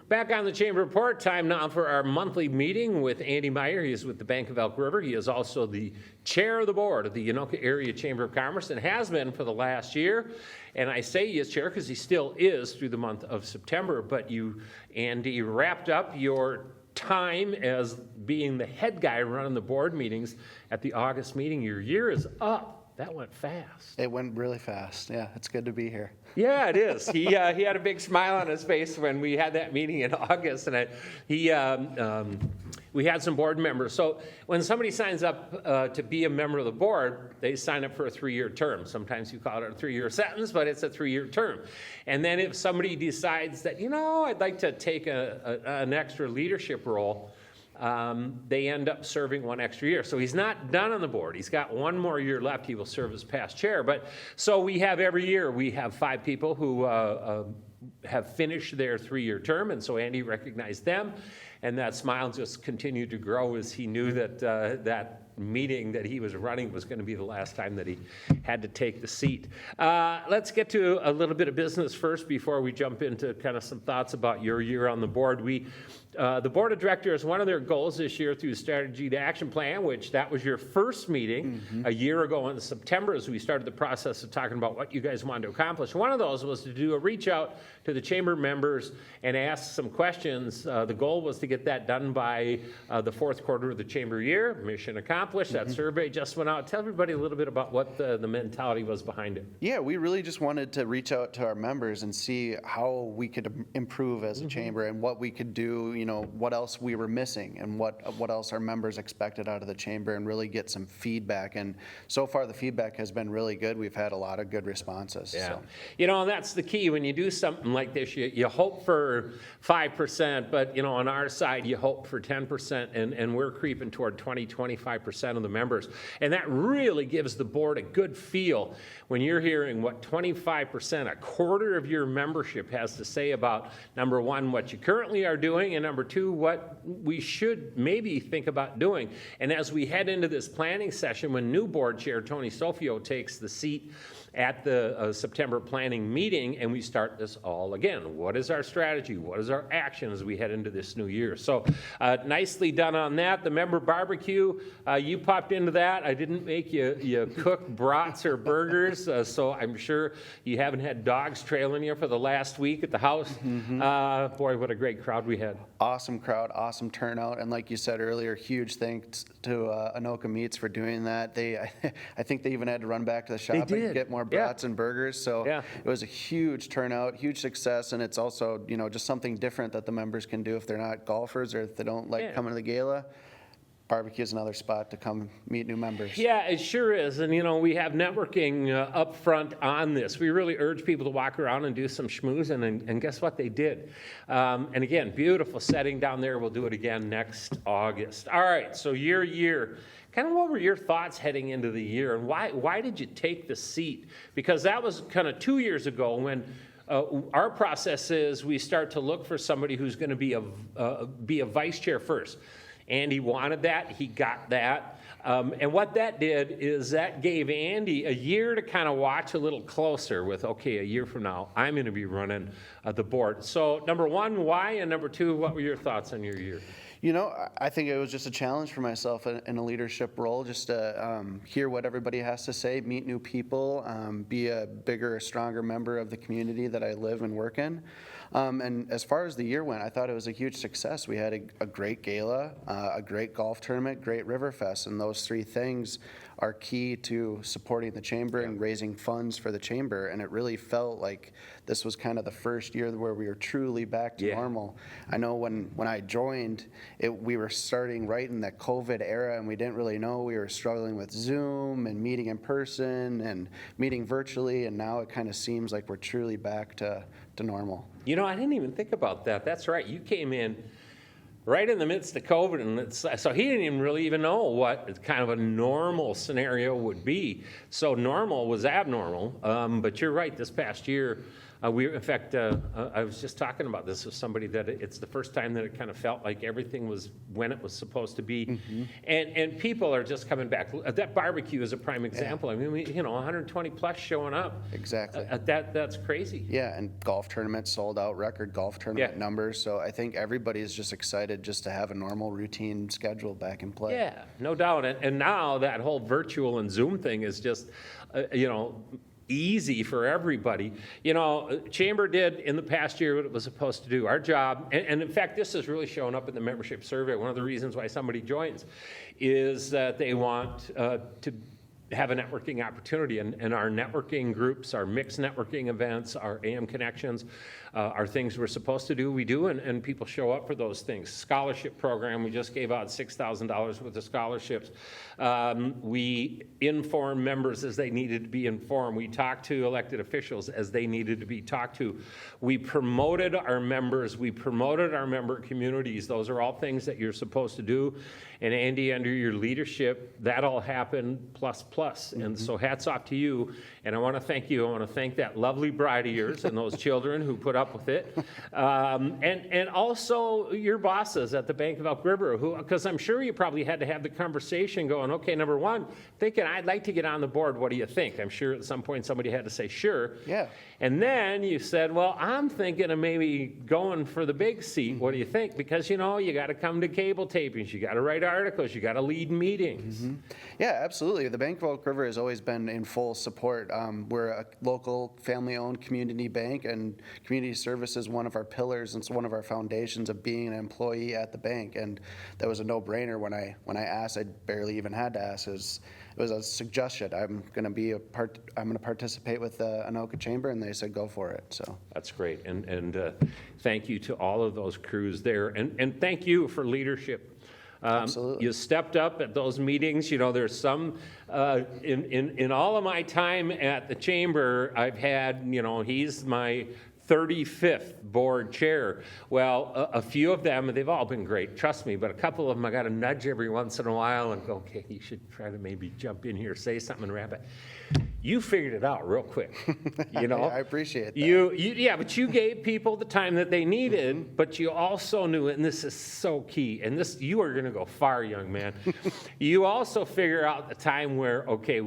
Back on the Chamber Report, time now for our monthly meeting with Andy Meyer. He is with the Bank of Elk River. He is also the chair of the board of the Anoka Area Chamber of Commerce and has been for the last year. And I say he is chair because he still is through the month of September. But you, Andy, wrapped up your time as being the head guy running the board meetings at the August meeting. Your year is up. That went fast. It went really fast. Yeah, it's good to be here. Yeah, it is. He had a big smile on his face when we had that meeting in August, and we had some board members. So when somebody signs up to be a member of the board, they sign up for a 3-year term. Sometimes you call it a 3-year sentence, but it's a 3-year term. And then if somebody decides that, I'd like to take an extra leadership role, they end up serving 1 extra year. So he's not done on the board. He's got 1 more year left. He will serve as past chair. But so we have every year, we have 5 people who have finished their 3-year term. And so Andy recognized them. And that smile just continued to grow as he knew that that meeting that he was running was going to be the last time that he had to take the seat. Let's get to a little bit of business first before we jump into kind of some thoughts about your year on the board. The board of directors, one of their goals this year through the strategy to action plan, which that was your first meeting a year ago in September as we started the process of talking about what you guys wanted to accomplish. One of those was to do a reach out to the chamber members and ask some questions. The goal was to get that done by the 4th quarter of the chamber year. Mission accomplished. That survey just went out. Tell everybody a little bit about what the mentality was behind it. Yeah, we really just wanted to reach out to our members and see how we could improve as a chamber and what we could do, what else we were missing and what else our members expected out of the chamber, and really get some feedback. And so far the feedback has been really good. We've had a lot of good responses. Yeah. So. That's the key. When you do something like this, you hope for 5%, but on our side you hope for 10%, and we're creeping toward 20-25% of the members. And that really gives the board a good feel when you're hearing what 25%, a quarter of your membership, has to say about, number one, what you currently are doing, and number two, what we should maybe think about doing. And as we head into this planning session, when new board chair Tony Sofio takes the seat at the September planning meeting, and we start this all again. What is our strategy? What is our action as we head into this new year? So nicely done on that. The member barbecue, you popped into that. I didn't make you cook brats or burgers, so I'm sure you haven't had dogs trailing you for the last week at the house. Boy, what a great crowd we had. Awesome crowd, awesome turnout, and like you said earlier, huge thanks to Anoka Meats for doing that. I think they even had to run back to the shop and get more brats and burgers. So it was a huge turnout, huge success, and it's also just something different that the members can do if they're not golfers or if they don't like coming to the gala. Barbecue is another spot to come meet new members. Yeah, it sure is. And, we have networking up front on this. We really urge people to walk around and do some schmoozing, and guess what? They did. And again, beautiful setting down there. We'll do it again next August. All right, so your year. Kind of what were your thoughts heading into the year, and why did you take the seat? Because that was kind of 2 years ago when our process is we start to look for somebody who's going to be a vice chair first. Andy wanted that. He got that. And what that did is that gave Andy a year to kind of watch a little closer with, okay, a year from now, I'm going to be running the board. So number one, why? And number two, what were your thoughts on your year? I think it was just a challenge for myself in a leadership role, just to hear what everybody has to say, meet new people, be a bigger, stronger member of the community that I live and work in. And as far as the year went, I thought it was a huge success. We had a great gala, a great golf tournament, great Riverfest, and those 3 things are key to supporting the chamber and raising funds for the chamber. And it really felt like this was kind of the first year where we were truly back to normal. I know when I joined, we were starting right in that COVID era, and we didn't really know. We were struggling with Zoom and meeting in person and meeting virtually, and now it kind of seems like we're truly back to normal. I didn't even think about that. That's right. You came in right in the midst of COVID, and so he didn't even really know what kind of a normal scenario would be. So normal was abnormal, but you're right, this past year In fact, I was just talking about this with somebody that it's the first time that it kind of felt like everything was when it was supposed to be. And people are just coming back. That barbecue is a prime example. I mean, 120 plus showing up. Exactly. That's crazy. Yeah, and golf tournaments sold out, record golf tournament numbers. So I think everybody is just excited just to have a normal routine schedule back in play. Yeah, no doubt. And now that whole virtual and Zoom thing is just, easy for everybody. Chamber did in the past year what it was supposed to do. Our job, and in fact, this has really shown up in the membership survey. One of the reasons why somebody joins is that they want to have a networking opportunity, and our networking groups, our mixed networking events, our AM connections, are things we're supposed to do, we do, and people show up for those things. Scholarship program, we just gave out $6,000 worth of scholarships. We inform members as they needed to be informed. We talked to elected officials as they needed to be talked to. We promoted our members. We promoted our member communities. Those are all things that you're supposed to do. And Andy, under your leadership, that all happened plus. And so hats off to you. And I want to thank you. I want to thank that lovely bride of yours and those children who put up with it. And also your bosses at the Bank of Elk River, because I'm sure you probably had to have the conversation going, okay, number one, thinking I'd like to get on the board. What do you think? I'm sure at some point somebody had to say, sure. Yeah. And then you said, well, I'm thinking of maybe going for the big seat. What do you think? Because, you got to come to cable tapings. You got to write articles. You got to lead meetings. Yeah, absolutely. The Bank of Elk River has always been in full support. We're a local family-owned community bank, and community service is one of our pillars. And it's one of our foundations of being an employee at the bank. And that was a no-brainer when I asked. I barely even had to ask. It was a suggestion. I'm going to participate with the Anoka Chamber, and they said go for it. So that's great, and thank you to all of those crews there, and thank you for leadership. Absolutely. You stepped up at those meetings. There's some in all of my time at the chamber, I've had, he's my 35th board chair. Well, a few of them, they've all been great, trust me, but a couple of them I got to nudge every once in a while and go, okay, you should try to maybe jump in here, say something, and wrap it. You figured it out real quick, I appreciate that. Yeah, but you gave people the time that they needed, but you also knew, and this is so key, and this, you are going to go far, young man. You also figure out the time where, okay,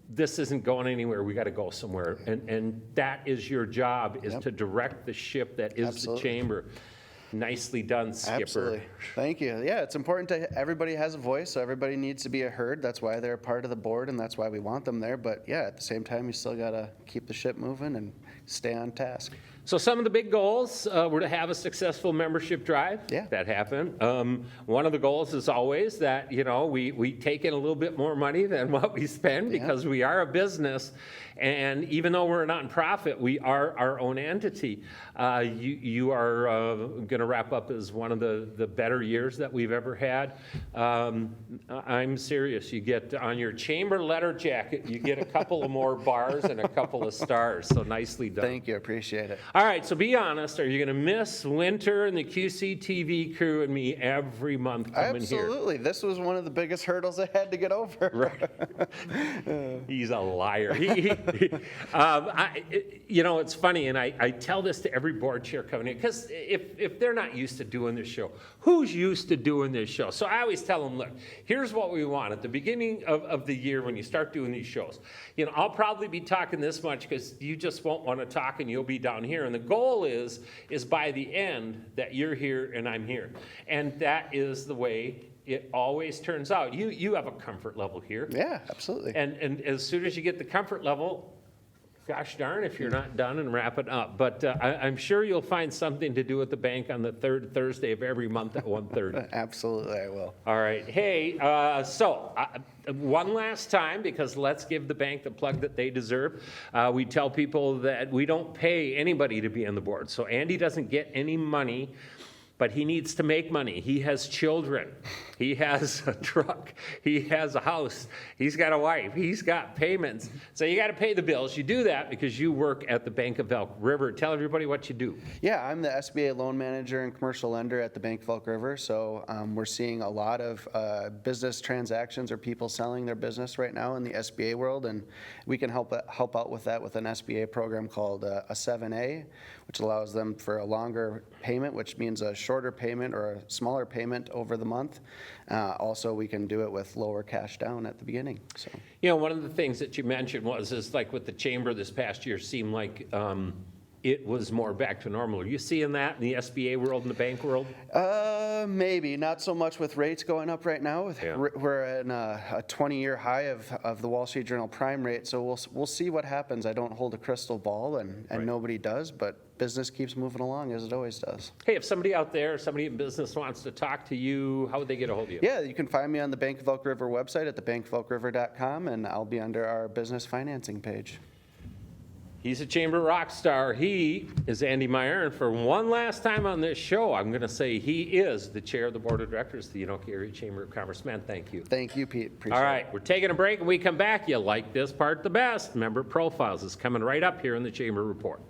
this isn't going anywhere, we got to go somewhere, and that is your job, is to direct the ship that is the chamber. Nicely done, Skipper. Absolutely. Thank you. Yeah, it's important to everybody has a voice, so everybody needs to be heard. That's why they're a part of the board, and that's why we want them there. But yeah, at the same time, you still got to keep the ship moving and stay on task. So some of the big goals were to have a successful membership drive. Yeah. That happened. One of the goals is always that, we take in a little bit more money than what we spend because we are a business. And even though we're a nonprofit, we are our own entity. You are going to wrap up as one of the better years that we've ever had. I'm serious. You get on your chamber letter jacket, you get a couple of more bars and a couple of stars. So nicely done. Thank you. Appreciate it. All right, so be honest. Are you going to miss Winter and the QCTV crew and me every month coming here? Absolutely. This was one of the biggest hurdles I had to get over. Right. He's a liar. It's funny, and I tell this to every board chair coming in, because if they're not used to doing this show, who's used to doing this show? So I always tell them, look, here's what we want. At the beginning of the year, when you start doing these shows, I'll probably be talking this much because you just won't want to talk and you'll be down here. And the goal is by the end that you're here and I'm here. And that is the way it always turns out. You have a comfort level here. Yeah, absolutely. And as soon as you get the comfort level, gosh darn if you're not done and wrap it up. But I'm sure you'll find something to do at the bank on the third Thursday of every month at 1:30. Absolutely, I will. All right. Hey, so one last time, because let's give the bank the plug that they deserve. We tell people that we don't pay anybody to be on the board. So Andy doesn't get any money but he needs to make money. He has children. He has a truck. He has a house. He's got a wife. He's got payments. So you got to pay the bills. You do that because you work at the Bank of Elk River. Tell everybody what you do. Yeah, I'm the SBA loan manager and commercial lender at the Bank of Elk River. So we're seeing a lot of business transactions or people selling their business right now in the SBA world, and we can help out with that with an SBA program called a 7A, which allows them for a longer payment, which means a shorter payment or a smaller payment over the month. Also, we can do it with lower cash down at the beginning. So, One of the things that you mentioned is like with the chamber this past year seemed like it was more back to normal. Are you seeing that in the SBA world and the bank world? Maybe not so much with rates going up right now. Yeah. We're in a 20-year high of the Wall Street Journal prime rate, so we'll see what happens. I don't hold a crystal ball, and Right. nobody does, but business keeps moving along as it always does. Hey, if somebody out there, somebody in business wants to talk to you, how would they get a hold of you? Yeah, you can find me on the Bank of Elk River website at thebankofelkriver.com, and I'll be under our business financing page. He's a chamber rock star. He is Andy Meyer, and for one last time on this show, I'm going to say he is the chair of the board of directors of the Anoka Area Chamber of Commerce. Man, thank you. Thank you, Pete. Appreciate All it. right, we're taking a break. When we come back, you like this part the best. Member profiles is coming right up here in the Chamber Report.